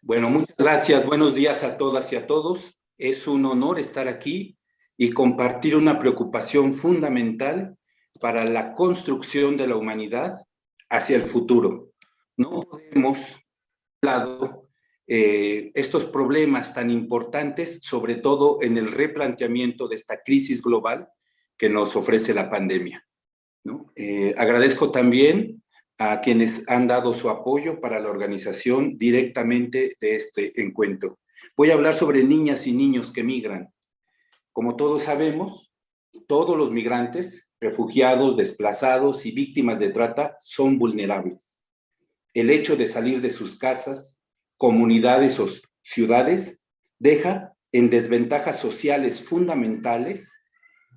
Bueno, muchas gracias. Buenos días a todas y a todos. Es un honor estar aquí y compartir una preocupación fundamental para la construcción de la humanidad hacia el futuro. No podemos, lado, estos problemas tan importantes, sobre todo en el replanteamiento de esta crisis global que nos ofrece la pandemia, ¿no? Agradezco también a quienes han dado su apoyo para la organización directamente de este encuentro. Voy a hablar sobre niñas y niños que migran. Como todos sabemos, todos los migrantes, refugiados, desplazados y víctimas de trata son vulnerables. El hecho de salir de sus casas, comunidades o ciudades deja en desventajas sociales fundamentales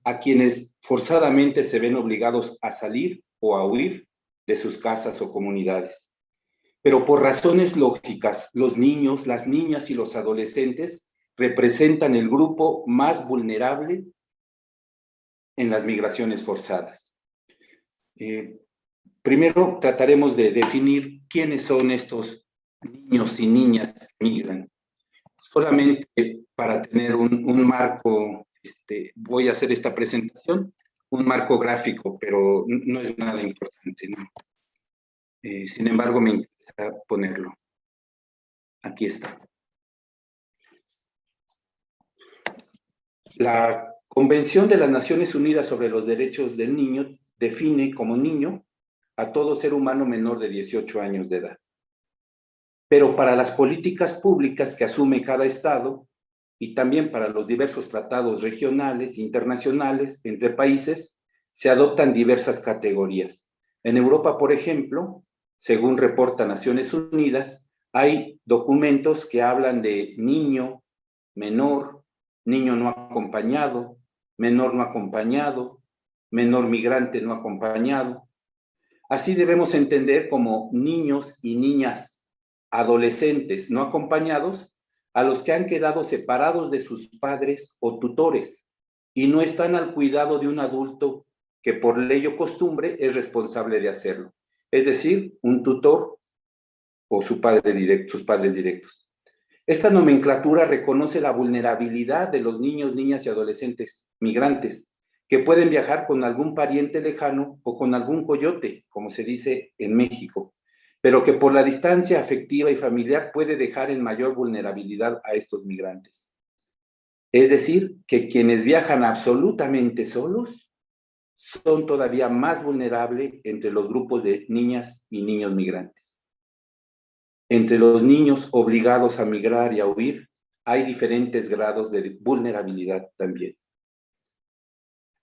a quienes forzadamente se ven obligados a salir o a huir de sus casas o comunidades. Pero por razones lógicas, los niños, las niñas y los adolescentes representan el grupo más vulnerable en las migraciones forzadas. Primero trataremos de definir quiénes son estos niños y niñas que migran. Solamente para tener un marco, voy a hacer esta presentación, un marco gráfico, pero no es nada importante, ¿no? Sin embargo, me interesa ponerlo. Aquí está. La Convención de las Naciones Unidas sobre los Derechos del Niño define como niño a todo ser humano menor de 18 años de edad. Pero para las políticas públicas que asume cada Estado y también para los diversos tratados regionales, internacionales, entre países, se adoptan diversas categorías. En Europa, por ejemplo, según reporta Naciones Unidas, hay documentos que hablan de niño, menor, niño no acompañado, menor no acompañado, menor migrante no acompañado. Así debemos entender como niños y niñas adolescentes no acompañados a los que han quedado separados de sus padres o tutores y no están al cuidado de un adulto que por ley o costumbre es responsable de hacerlo, es decir, un tutor o sus padres directos. Esta nomenclatura reconoce la vulnerabilidad de los niños, niñas y adolescentes migrantes que pueden viajar con algún pariente lejano o con algún coyote, como se dice en México, pero que por la distancia afectiva y familiar puede dejar en mayor vulnerabilidad a estos migrantes. Es decir, que quienes viajan absolutamente solos son todavía más vulnerables entre los grupos de niñas y niños migrantes. Entre los niños obligados a migrar y a huir, hay diferentes grados de vulnerabilidad también.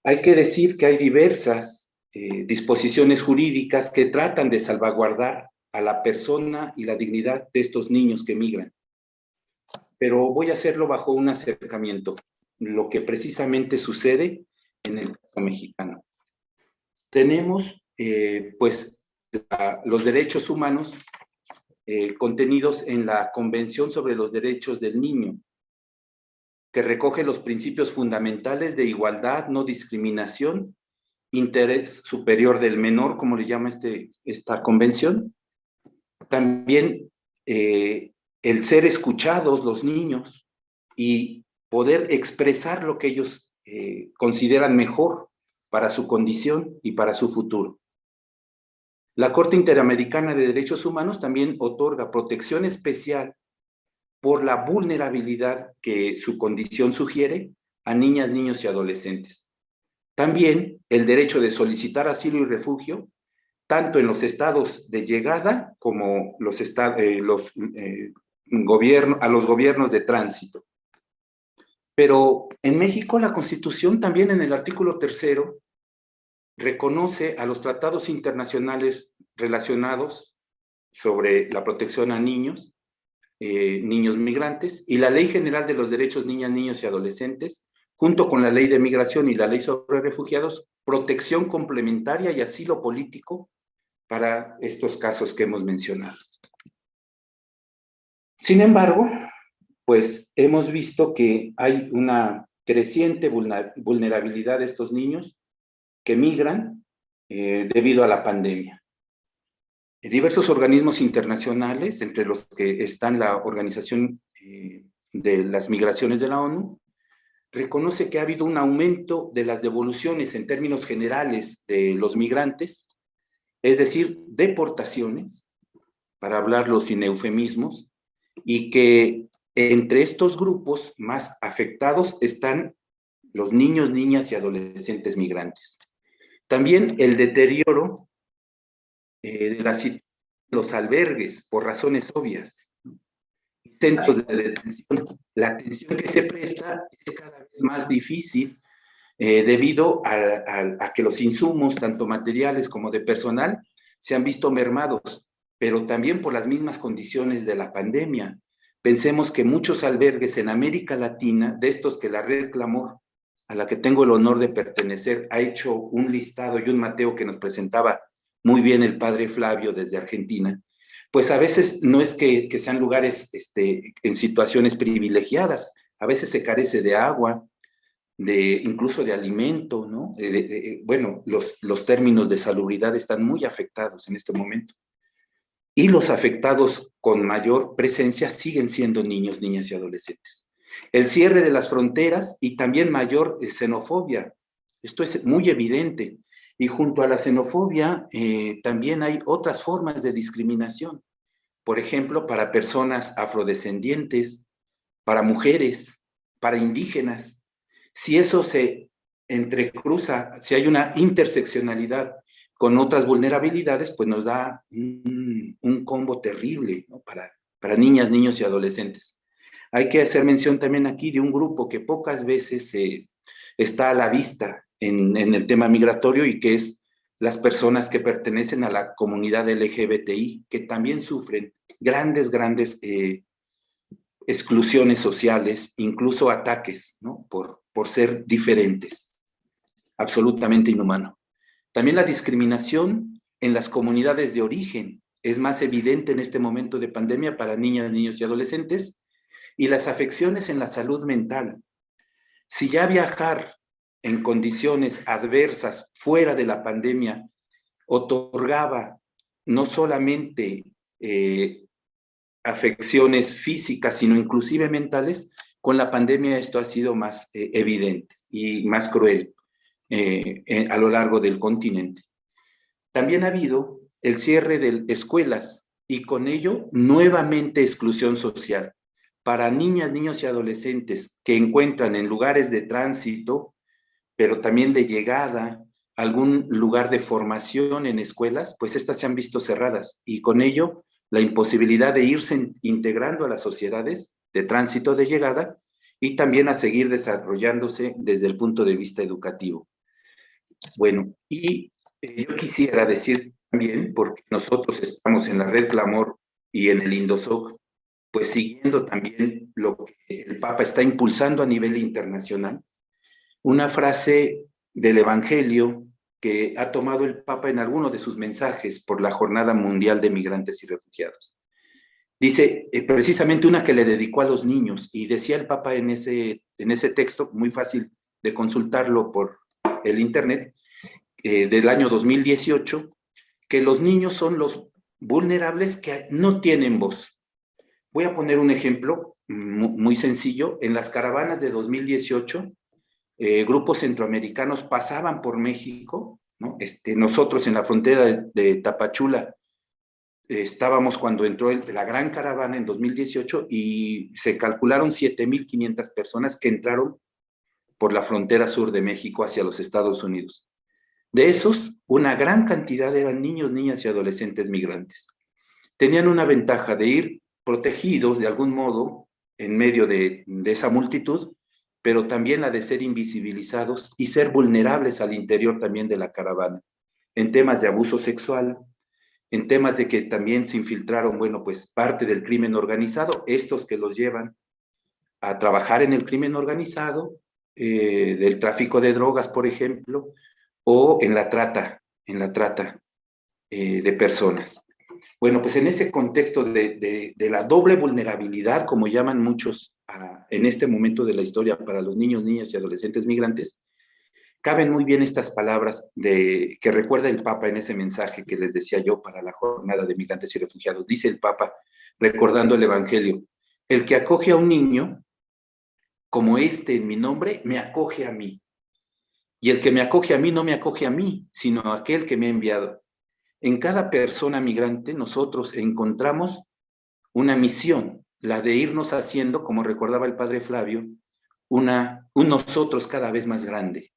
Hay que decir que hay diversas disposiciones jurídicas que tratan de salvaguardar a la persona y la dignidad de estos niños que migran. Pero voy a hacerlo bajo un acercamiento, lo que precisamente sucede en el caso mexicano. Tenemos, los derechos humanos contenidos en la Convención sobre los Derechos del Niño, que recoge los principios fundamentales de igualdad, no discriminación, interés superior del menor, como le llama esta convención. También el ser escuchados los niños y poder expresar lo que ellos consideran mejor para su condición y para su futuro. La Corte Interamericana de Derechos Humanos también otorga protección especial por la vulnerabilidad que su condición sugiere a niñas, niños y adolescentes. También el derecho de solicitar asilo y refugio, tanto en los estados de llegada como a los gobiernos de tránsito. Pero en México la Constitución también en el artículo 3 reconoce a los tratados internacionales relacionados sobre la protección a niños, niños migrantes, y la Ley General de los Derechos Niñas, Niños y Adolescentes, junto con la Ley de Migración y la Ley sobre Refugiados, protección complementaria y asilo político para estos casos que hemos mencionado. Sin embargo, pues hemos visto que hay una creciente vulnerabilidad de estos niños que migran debido a la pandemia. Diversos organismos internacionales, entre los que están la Organización de las Migraciones de la ONU, reconoce que ha habido un aumento de las devoluciones en términos generales de los migrantes, es decir, deportaciones, para hablarlo sin eufemismos, y que entre estos grupos más afectados están los niños, niñas y adolescentes migrantes. También el deterioro de los albergues, por razones obvias, centros de detención. La atención que se presta es cada vez más difícil debido a que los insumos, tanto materiales como de personal, se han visto mermados, pero también por las mismas condiciones de la pandemia. Pensemos que muchos albergues en América Latina, de estos que la Red Clamor, a la que tengo el honor de pertenecer, ha hecho un listado y un mateo que nos presentaba muy bien el padre Flavio desde Argentina, pues a veces no es que sean lugares en situaciones privilegiadas, a veces se carece de agua, incluso de alimento, ¿no? Bueno, los términos de salubridad están muy afectados en este momento. Y los afectados con mayor presencia siguen siendo niños, niñas y adolescentes. El cierre de las fronteras y también mayor xenofobia. Esto es muy evidente. Y junto a la xenofobia también hay otras formas de discriminación. Por ejemplo, para personas afrodescendientes, para mujeres, para indígenas. Si eso se entrecruza, si hay una interseccionalidad con otras vulnerabilidades, pues nos da un combo terrible, ¿no? Para niñas, niños y adolescentes. Hay que hacer mención también aquí de un grupo que pocas veces está a la vista en el tema migratorio y que es las personas que pertenecen a la comunidad LGBTI, que también sufren grandes exclusiones sociales, incluso ataques, ¿no? Por ser diferentes. Absolutamente inhumano. También la discriminación en las comunidades de origen es más evidente en este momento de pandemia para niñas, niños y adolescentes, y las afecciones en la salud mental. Si ya viajar en condiciones adversas fuera de la pandemia otorgaba no solamente afecciones físicas, sino inclusive mentales, con la pandemia esto ha sido más evidente y más cruel a lo largo del continente. También ha habido el cierre de escuelas y con ello nuevamente exclusión social. Para niñas, niños y adolescentes que encuentran en lugares de tránsito, pero también de llegada, algún lugar de formación en escuelas, pues estas se han visto cerradas y con ello la imposibilidad de irse integrando a las sociedades de tránsito de llegada y también a seguir desarrollándose desde el punto de vista educativo. Bueno, y yo quisiera decir también, porque nosotros estamos en la Red Clamor y en el Indosoc, pues siguiendo también lo que el Papa está impulsando a nivel internacional, una frase del Evangelio que ha tomado el Papa en alguno de sus mensajes por la Jornada Mundial de Migrantes y Refugiados. Dice precisamente una que le dedicó a los niños y decía el Papa en ese texto, muy fácil de consultarlo por el internet, del año 2018, que los niños son los vulnerables que no tienen voz. Voy a poner un ejemplo muy sencillo. En las caravanas de 2018, grupos centroamericanos pasaban por México, ¿no? Nosotros en la frontera de Tapachula estábamos cuando entró la gran caravana en 2018 y se calcularon 7,500 personas que entraron por la frontera sur de México hacia los Estados Unidos. De esos, una gran cantidad eran niños, niñas y adolescentes migrantes. Tenían una ventaja de ir protegidos de algún modo en medio de esa multitud, pero también la de ser invisibilizados y ser vulnerables al interior también de la caravana, en temas de abuso sexual, en temas de que también se infiltraron, bueno, pues parte del crimen organizado, estos que los llevan a trabajar en el crimen organizado, del tráfico de drogas, por ejemplo, o en la trata de personas. Bueno, pues en ese contexto de la doble vulnerabilidad, como llaman muchos en este momento de la historia para los niños, niñas y adolescentes migrantes, Caben muy bien estas palabras que recuerda el Papa en ese mensaje que les decía yo para la jornada de migrantes y refugiados. Dice el Papa, recordando el Evangelio, el que acoge a un niño, como este en mi nombre, me acoge a mí. Y el que me acoge a mí no me acoge a mí, sino a aquel que me ha enviado. En cada persona migrante nosotros encontramos una misión, la de irnos haciendo, como recordaba el padre Flavio, un nosotros cada vez más grande.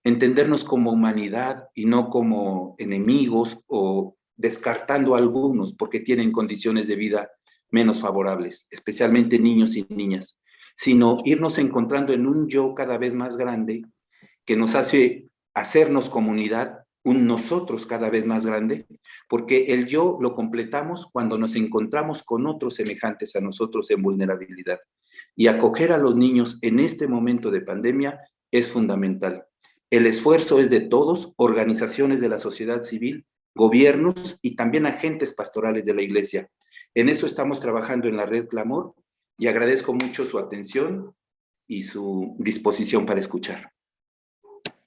Entendernos como humanidad y no como enemigos o descartando a algunos porque tienen condiciones de vida menos favorables, especialmente niños y niñas, sino irnos encontrando en un yo cada vez más grande que nos hace hacernos comunidad, un nosotros cada vez más grande, porque el yo lo completamos cuando nos encontramos con otros semejantes a nosotros en vulnerabilidad. Y acoger a los niños en este momento de pandemia es fundamental. El esfuerzo es de todos, organizaciones de la sociedad civil, gobiernos y también agentes pastorales de la Iglesia. En eso estamos trabajando en la Red Clamor y agradezco mucho su atención y su disposición para escuchar.